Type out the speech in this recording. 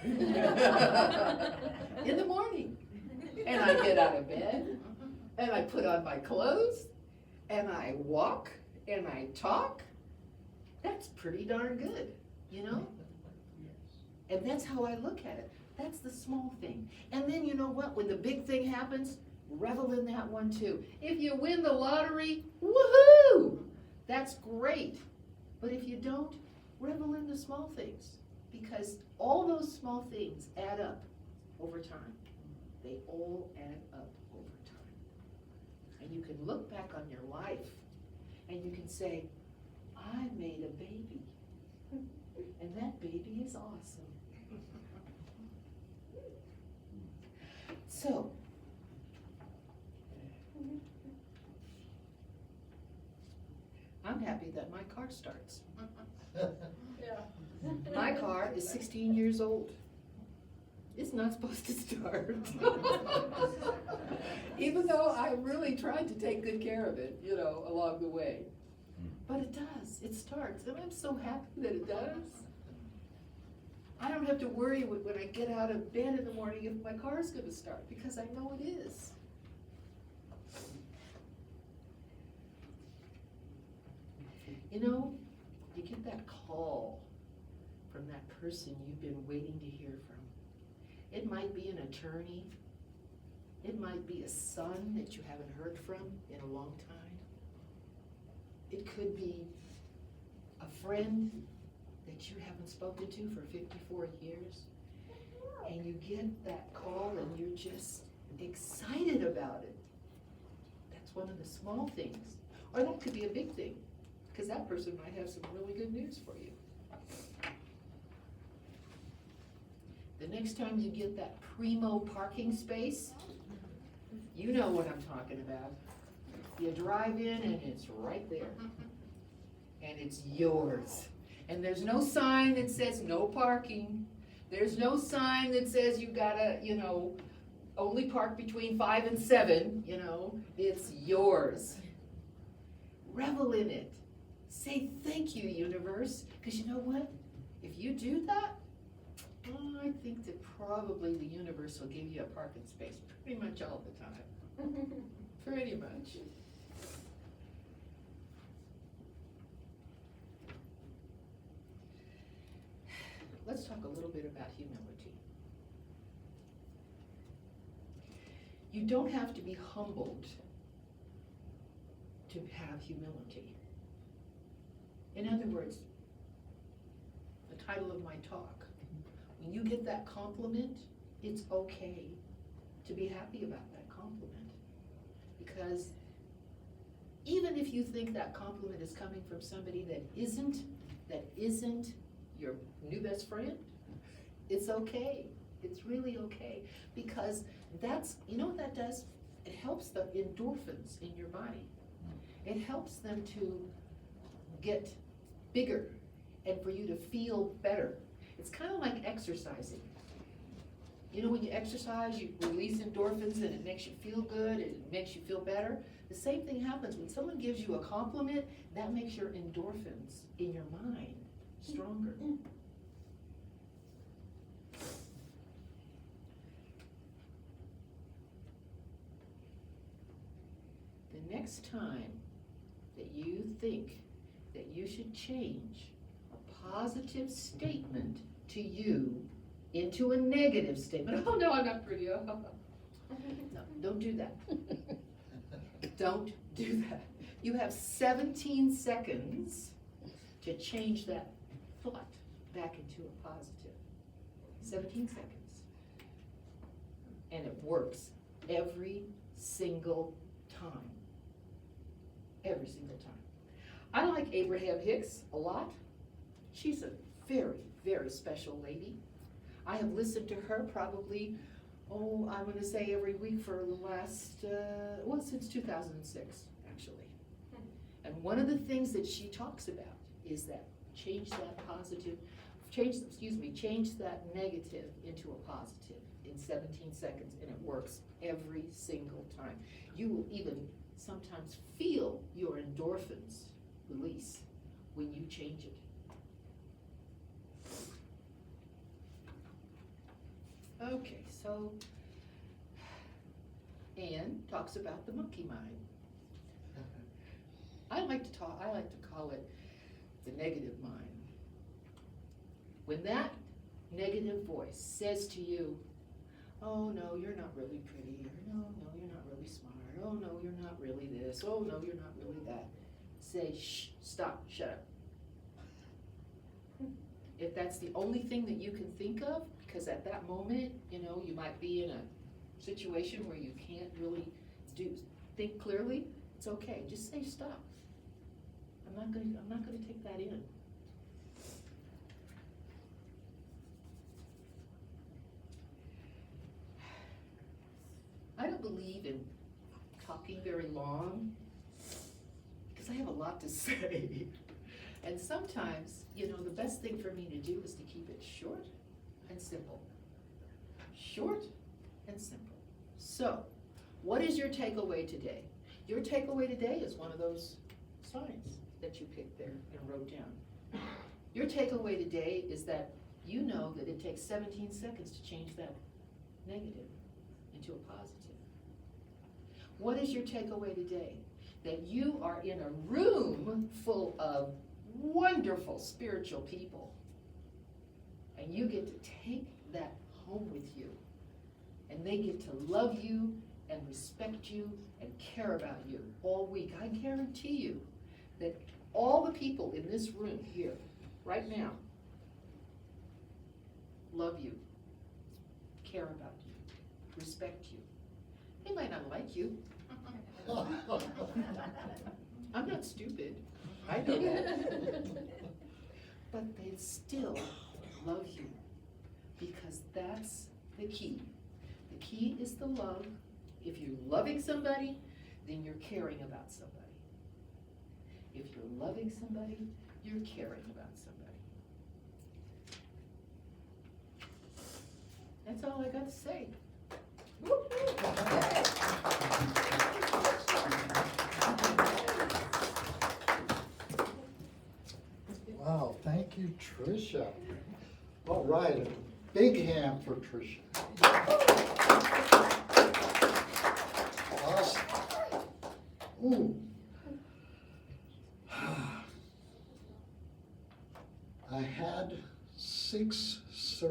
in the morning. And I get out of bed, and I put on my clothes, and I walk, and I talk. That's pretty darn good, you know? And that's how I look at it. That's the small thing. And then you know what? When the big thing happens, revel in that one too. If you win the lottery, woohoo! That's great. But if you don't, revel in the small things. Because all those small things add up over time. They all add up over time. And you can look back on your life and you can say, I made a baby. And that baby is awesome. So, I'm happy that my car starts. My car is 16 years old. It's not supposed to start. Even though I really tried to take good care of it, you know, along the way. But it does, it starts, and I'm so happy that it does. I don't have to worry when I get out of bed in the morning if my car's gonna start, because I know it is. You know, you get that call from that person you've been waiting to hear from. It might be an attorney. It might be a son that you haven't heard from in a long time. It could be a friend that you haven't spoken to for 54 years. And you get that call and you're just excited about it. That's one of the small things. Or that could be a big thing, because that person might have some really good news for you. The next time you get that primo parking space, you know what I'm talking about. You drive in and it's right there. And it's yours. And there's no sign that says no parking. There's no sign that says you gotta, you know, only park between 5 and 7, you know. It's yours. Revel in it. Say thank you, universe. Because you know what? If you do that, I think that probably the universe will give you a parking space pretty much all the time. Pretty much. Let's talk a little bit about humility. You don't have to be humbled to have humility. In other words, the title of my talk, when you get that compliment, it's okay to be happy about that compliment. Because even if you think that compliment is coming from somebody that isn't your new best friend, it's okay. It's really okay. Because that's, you know what that does? It helps the endorphins in your body. It helps them to get bigger and for you to feel better. It's kind of like exercising. You know, when you exercise, you release endorphins and it makes you feel good and it makes you feel better. The same thing happens when someone gives you a compliment, that makes your endorphins in your mind stronger. The next time that you think that you should change a positive statement to you into a negative statement. Oh no, I'm not pretty. Oh. No, don't do that. Don't do that. You have 17 seconds to change that thought back into a positive. 17 seconds. And it works every single time. Every single time. I like Abraham Hicks a lot. She's a very, very special lady. I have listened to her probably, I'm going to say every week for the last, since 2006, actually. And one of the things that she talks about is that change that negative into a positive in 17 seconds, and it works every single time. You will even sometimes feel your endorphins release when you change it. Okay, so Anne talks about the monkey mind. I like to call it the negative mind. When that negative voice says to you, oh no, you're not really pretty, or no, you're not really smart, oh no, you're not really this, oh no, you're not really that, say, shh, stop, shut up. If that's the only thing that you can think of, because at that moment, you know, you might be in a situation where you can't really think clearly, it's okay, just say stop. I'm not gonna take that in. I don't believe in talking very long, because I have a lot to say. And sometimes, you know, the best thing for me to do is to keep it short and simple. Short and simple. So, what is your takeaway today? Your takeaway today is one of those signs that you picked there and wrote down. Your takeaway today is that you know that it takes 17 seconds to change that negative into a positive. What is your takeaway today? That you are in a room full of wonderful spiritual people, and you get to take that home with you, and they get to love you and respect you and care about you all week. I guarantee you that all the people in this room here right now love you, care about you, respect you. They might not like you. I'm not stupid. I know that. But they still love you, because that's the key. The key is the love. If you're loving somebody, then you're caring about somebody. If you're loving somebody, you're caring about somebody. That's all I got to say. Wow, thank you, Tricia. All right, a big hand for Tricia. Awesome. Ooh. I had 6